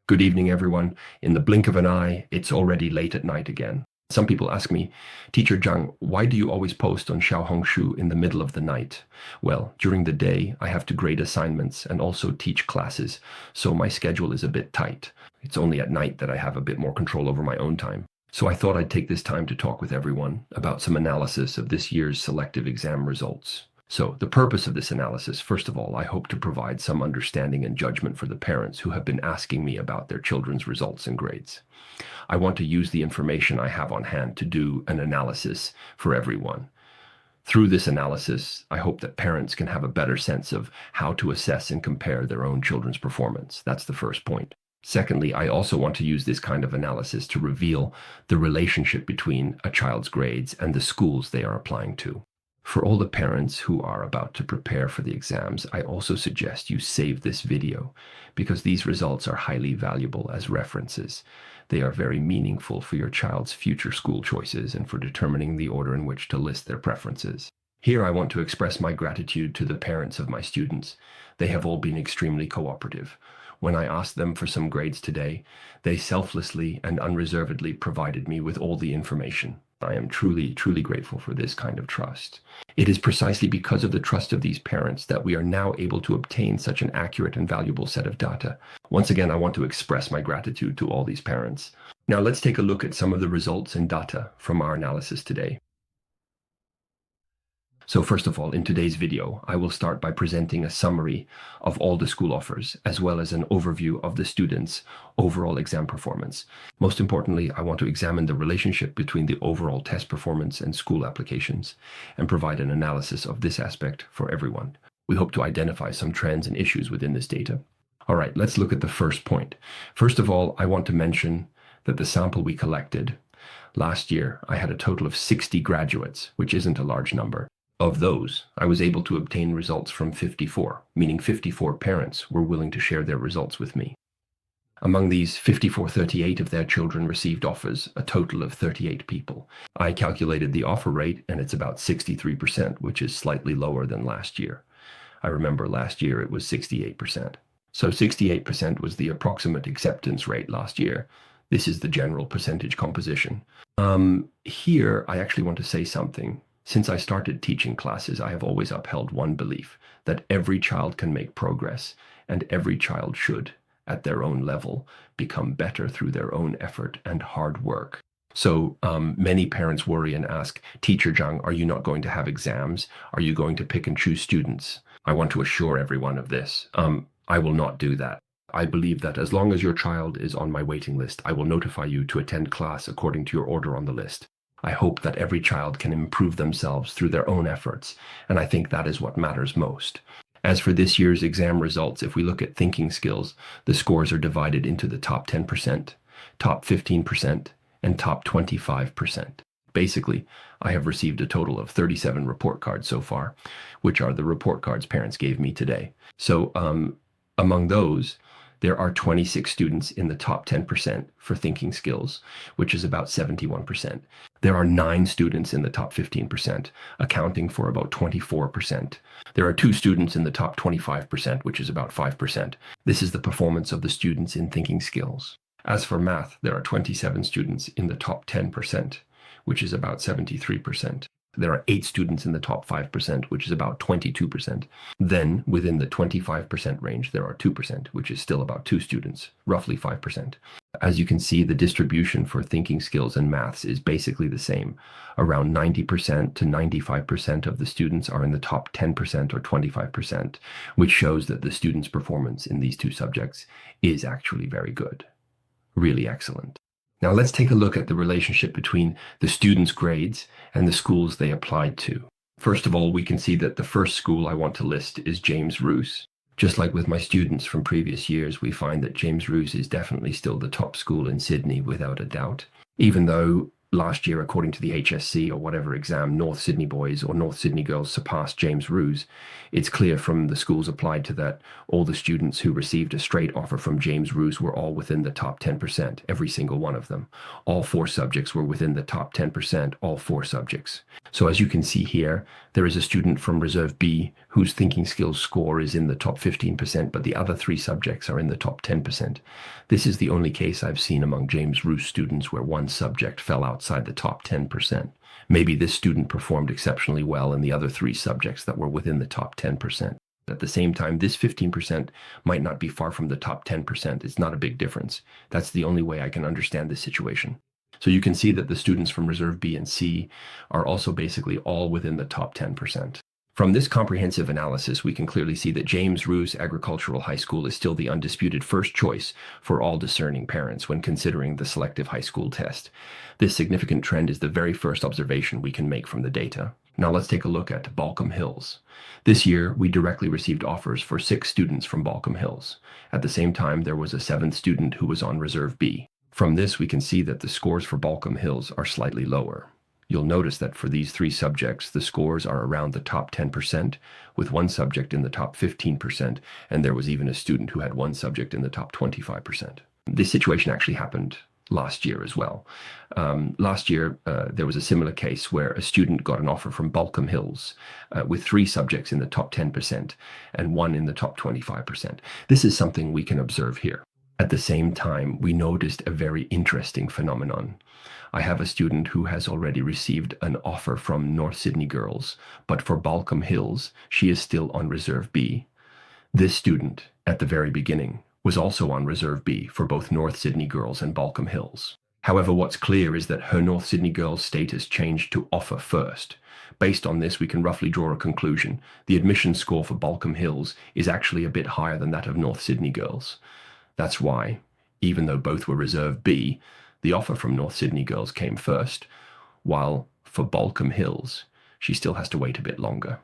Good evening, everyone. In the blink of an eye, it's already late at night again. Some people ask me, Teacher Zhang, why do you always post on Xiaohongshu in the middle of the night? Well, during the day, I have to grade assignments and also teach classes, so my schedule is a bit tight. It's only at night that I have a bit more control over my own time. So I thought I'd take this time to talk with everyone about some analysis of this year's selective exam results. So the purpose of this analysis, first of all, I hope to provide some understanding and judgment for the parents who have been asking me about their children's results and grades. I want to use the information I have on hand to do an analysis for everyone. Through this analysis, I hope that parents can have a better sense of how to assess and compare their own children's performance. That's the first point. Secondly, I also want to use this kind of analysis to reveal the relationship between a child's grades and the schools they are applying to. For all the parents who are about to prepare for the exams, I also suggest you save this video because these results are highly valuable as references. They are very meaningful for your child's future school choices and for determining the order in which to list their preferences. Here I want to express my gratitude to the parents of my students. They have all been extremely cooperative. When I asked them for some grades today, they selflessly and unreservedly provided me with all the information. I am truly, truly grateful for this kind of trust. It is precisely because of the trust of these parents that we are now able to obtain such an accurate and valuable set of data. Once again, I want to express my gratitude to all these parents. Now let's take a look at some of the results and data from our analysis today. So first of all, in today's video, I will start by presenting a summary of all the school offers, as well as an overview of the students' overall exam performance. Most importantly, I want to examine the relationship between the overall test performance and school applications, and provide an analysis of this aspect for everyone. We hope to identify some trends and issues within this data. All right, let's look at the first point. First of all, I want to mention that the sample we collected last year, I had a total of 60 graduates, which isn't a large number. Of those, I was able to obtain results from 54, meaning 54 parents were willing to share their results with me. Among these, 38 of their children received offers, a total of 38 people. I calculated the offer rate, and it's about 63%, which is slightly lower than last year. I remember last year it was 68%. So 68% was the approximate acceptance rate last year. This is the general percentage composition. Here, I actually want to say something. Since I started teaching classes, I have always upheld one belief, that every child can make progress, and every child should, at their own level, become better through their own effort and hard work. So many parents worry and ask, Teacher Zhang, are you not going to have exams? Are you going to pick and choose students? I want to assure everyone of this. I will not do that. I believe that as long as your child is on my waiting list, I will notify you to attend class according to your order on the list. I hope that every child can improve themselves through their own efforts, and I think that is what matters most. As for this year's exam results, if we look at thinking skills, the scores are divided into the top 10%, top 15%, and top 25%. Basically, I have received a total of 37 report cards so far, which are the report cards parents gave me today. So among those, there are 26 students in the top 10% for thinking skills, which is about 71%. There are 9 students in the top 15%, accounting for about 24%. There are 2 students in the top 25%, which is about 5%. This is the performance of the students in thinking skills. As for math, there are 27 students in the top 10%, which is about 73%. There are 8 students in the top 5%, which is about 22%. Then, within the 25% range, there are 2%, which is still about 2 students, roughly 5%. As you can see, the distribution for thinking skills and maths is basically the same. Around 90% to 95% of the students are in the top 10% or 25%, which shows that the students' performance in these 2 subjects is actually very good. Really excellent. Now let's take a look at the relationship between the students' grades and the schools they applied to. First of all, we can see that the first school I want to list is James Roos. Just like with my students from previous years, we find that James Roos is definitely still the top school in Sydney without a doubt. Even though last year, according to the HSC or whatever exam, North Sydney boys or North Sydney girls surpassed James Roos, it's clear from the schools applied to that all the students who received a straight offer from James Roos were all within the top 10%, every single one of them. All four subjects were within the top 10%, all four subjects. So as you can see here, there is a student from Reserve B whose thinking skills score is in the top 15%, but the other three subjects are in the top 10%. This is the only case I've seen among James Roos students where one subject fell outside the top 10%. Maybe this student performed exceptionally well in the other three subjects that were within the top 10%. At the same time, this 15% might not be far from the top 10%. It's not a big difference. That's the only way I can understand this situation. So you can see that the students from Reserve B and C are also basically all within the top 10%. From this comprehensive analysis, we can clearly see that James Roos Agricultural High School is still the undisputed first choice for all discerning parents when considering the selective high school test. This significant trend is the very first observation we can make from the data. Now let's take a look at Balcombe Hills. This year, we directly received offers for 6 students from Balcombe Hills. At the same time, there was a 7th student who was on Reserve B. From this, we can see that the scores for Balcombe Hills are slightly lower. You'll notice that for these 3 subjects, the scores are around the top 10%, with one subject in the top 15%, and there was even a student who had one subject in the top 25%. This situation actually happened last year as well. Last year, there was a similar case where a student got an offer from Balcombe Hills with 3 subjects in the top 10% and one in the top 25%. This is something we can observe here. At the same time, we noticed a very interesting phenomenon. I have a student who has already received an offer from North Sydney girls, but for Balcombe Hills, she is still on Reserve B. This student, at the very beginning, was also on Reserve B for both North Sydney girls and Balcombe Hills. However, what's clear is that her North Sydney girls status changed to offer first. Based on this, we can roughly draw a conclusion. The admission score for Balcombe Hills is actually a bit higher than that of North Sydney girls. That's why, even though both were Reserve B, the offer from North Sydney girls came first, while for Balcombe Hills, she still has to wait a bit longer.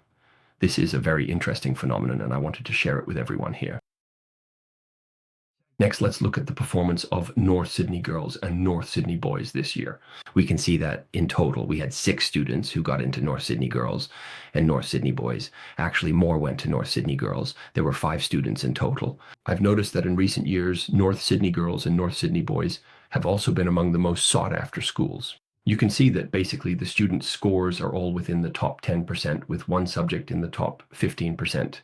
This is a very interesting phenomenon, and I wanted to share it with everyone here. Next, let's look at the performance of North Sydney girls and North Sydney boys this year. We can see that in total, we had 6 students who got into North Sydney girls and North Sydney boys. Actually, more went to North Sydney girls. There were 5 students in total. I've noticed that in recent years, North Sydney girls and North Sydney boys have also been among the most sought-after schools. You can see that basically the students' scores are all within the top 10%, with one subject in the top 15%.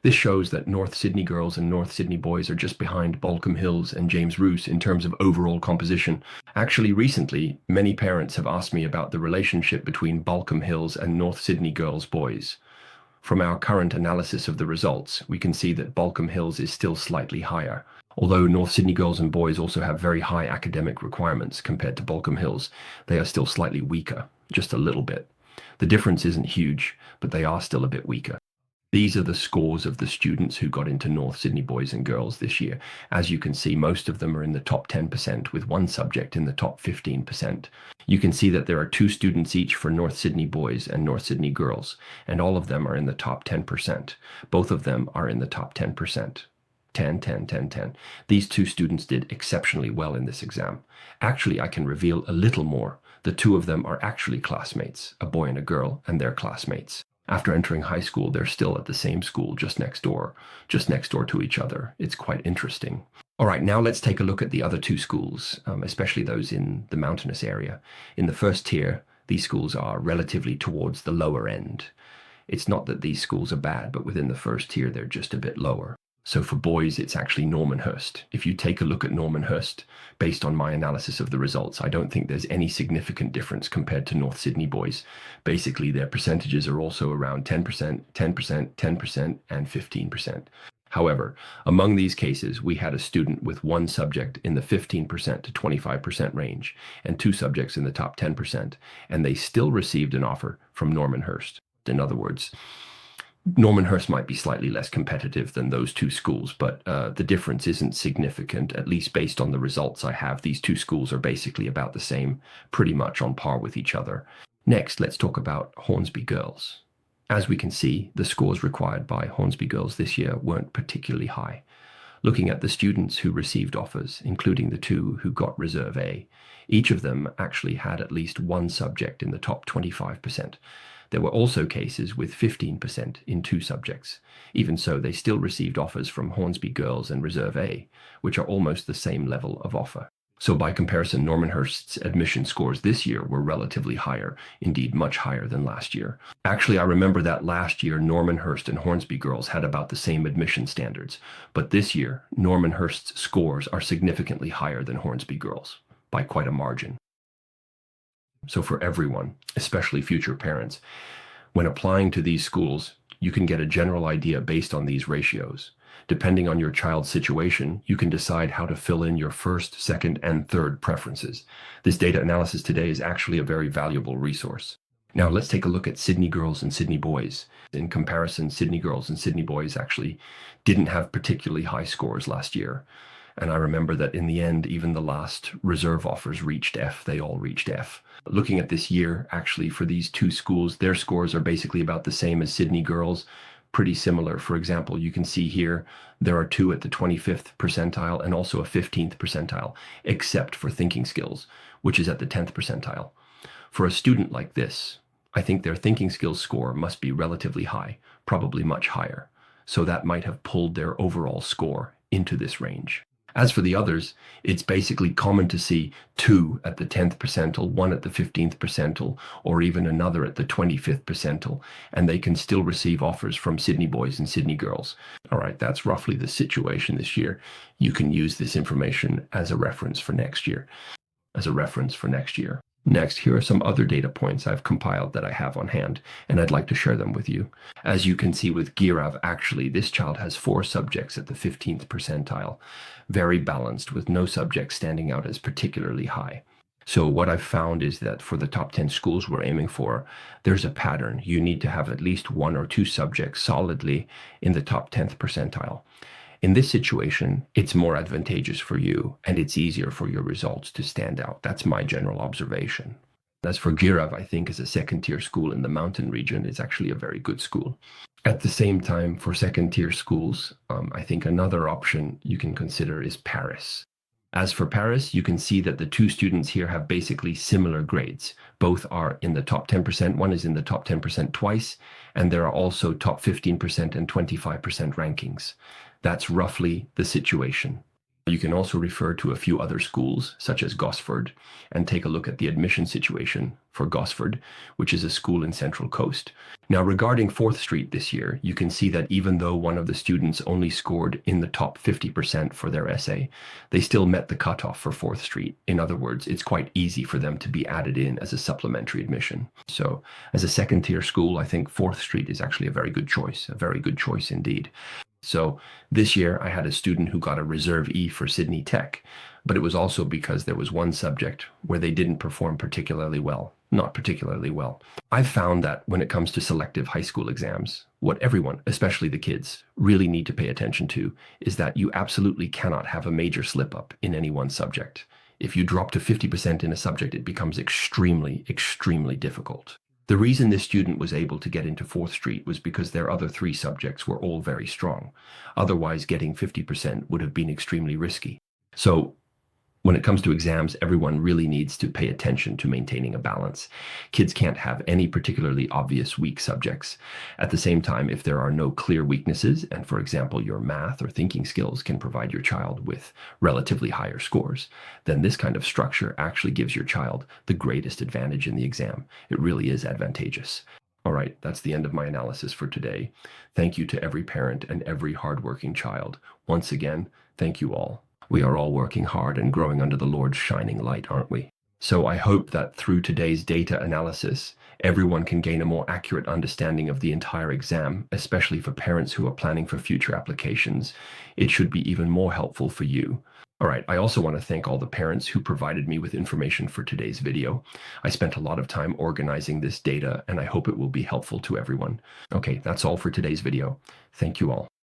This shows that North Sydney girls and North Sydney boys are just behind Balcombe Hills and James Roos in terms of overall composition. Actually, recently, many parents have asked me about the relationship between Balcombe Hills and North Sydney girls boys. From our current analysis of the results, we can see that Balcombe Hills is still slightly higher. Although North Sydney girls and boys also have very high academic requirements compared to Balcombe Hills, they are still slightly weaker, just a little bit. The difference isn't huge, but they are still a bit weaker. These are the scores of the students who got into North Sydney boys and girls this year. As you can see, most of them are in the top 10%, with one subject in the top 15%. You can see that there are 2 students each for North Sydney boys and North Sydney girls, and all of them are in the top 10%. Both of them are in the top 10%. 10, 10, 10, 10. These 2 students did exceptionally well in this exam. Actually, I can reveal a little more. The 2 of them are actually classmates, a boy and a girl, and they're classmates. After entering high school, they're still at the same school just next door to each other. It's quite interesting. All right, now let's take a look at the other 2 schools, especially those in the mountainous area. In the first tier, these schools are relatively towards the lower end. It's not that these schools are bad, but within the first tier, they're just a bit lower. So for boys, it's actually Normanhurst. If you take a look at Normanhurst, based on my analysis of the results, I don't think there's any significant difference compared to North Sydney boys. Basically, their percentages are also around 10%, 10%, 10%, and 15%. However, among these cases, we had a student with one subject in the 15% to 25% range and 2 subjects in the top 10%, and they still received an offer from Normanhurst. In other words, Normanhurst might be slightly less competitive than those 2 schools, but the difference isn't significant, at least based on the results I have. These 2 schools are basically about the same, pretty much on par with each other. Next, let's talk about Hornsby girls. As we can see, the scores required by Hornsby girls this year weren't particularly high. Looking at the students who received offers, including the two who got Reserve A, each of them actually had at least one subject in the top 25%. There were also cases with 15% in two subjects. Even so, they still received offers from Hornsby Girls and Reserve A, which are almost the same level of offer. So by comparison, Normanhurst's admission scores this year were relatively higher, indeed much higher than last year. Actually, I remember that last year Normanhurst and Hornsby Girls had about the same admission standards, but this year Normanhurst's scores are significantly higher than Hornsby Girls, by quite a margin. So for everyone, especially future parents, when applying to these schools, you can get a general idea based on these ratios. Depending on your child's situation, you can decide how to fill in your first, second, and third preferences. This data analysis today is actually a very valuable resource. Now let's take a look at Sydney girls and Sydney boys. In comparison, Sydney girls and Sydney boys actually didn't have particularly high scores last year. And I remember that in the end, even the last reserve offers reached F. They all reached F. Looking at this year, actually, for these two schools, their scores are basically about the same as Sydney girls, pretty similar. For example, you can see here, there are two at the 25th percentile and also a 15th percentile, except for thinking skills, which is at the 10th percentile. For a student like this, I think their thinking skills score must be relatively high, probably much higher. So that might have pulled their overall score into this range. As for the others, it's basically common to see two at the 10th percentile, one at the 15th percentile, or even another at the 25th percentile, and they can still receive offers from Sydney boys and Sydney girls. All right, that's roughly the situation this year. You can use this information as a reference for next year. Next, here are some other data points I've compiled that I have on hand, and I'd like to share them with you. As you can see with Girav, actually, this child has 4 subjects at the 15th percentile, very balanced, with no subject standing out as particularly high. So what I've found is that for the top 10 schools we're aiming for, there's a pattern. You need to have at least 1 or 2 subjects solidly in the top 10th percentile. In this situation, it's more advantageous for you and it's easier for your results to stand out. That's my general observation. As for Girav, I think as a second-tier school in the mountain region, it's actually a very good school. At the same time, for second-tier schools, I think another option you can consider is Paris. As for Paris, you can see that the two students here have basically similar grades. Both are in the top 10%. One is in the top 10% twice, and there are also top 15% and 25% rankings. That's roughly the situation. You can also refer to a few other schools, such as Gosford, and take a look at the admission situation for Gosford, which is a school in Central Coast. Now, regarding 4th Street this year, you can see that even though one of the students only scored in the top 50% for their essay, they still met the cutoff for 4th Street. In other words, it's quite easy for them to be added in as a supplementary admission. So, as a second-tier school, I think 4th Street is actually a very good choice indeed. So this year I had a student who got a Reserve E for Sydney Tech, but it was also because there was one subject where they didn't perform particularly well, not particularly well. I've found that when it comes to selective high school exams, what everyone, especially the kids, really need to pay attention to is that you absolutely cannot have a major slip up in any one subject. If you drop to 50% in a subject, it becomes extremely, extremely difficult. The reason this student was able to get into 4th Street was because their other 3 subjects were all very strong. Otherwise, getting 50% would have been extremely risky. So when it comes to exams, everyone really needs to pay attention to maintaining a balance. Kids can't have any particularly obvious weak subjects. At the same time, if there are no clear weaknesses, and for example, your math or thinking skills can provide your child with relatively higher scores, then this kind of structure actually gives your child the greatest advantage in the exam. It really is advantageous. All right, that's the end of my analysis for today. Thank you to every parent and every hardworking child. Once again, thank you all. We are all working hard and growing under the Lord's shining light, aren't we? So I hope that through today's data analysis, everyone can gain a more accurate understanding of the entire exam, especially for parents who are planning for future applications. It should be even more helpful for you. All right, I also want to thank all the parents who provided me with information for today's video. I spent a lot of time organizing this data, and I hope it will be helpful to everyone. Okay, that's all for today's video. Thank you all.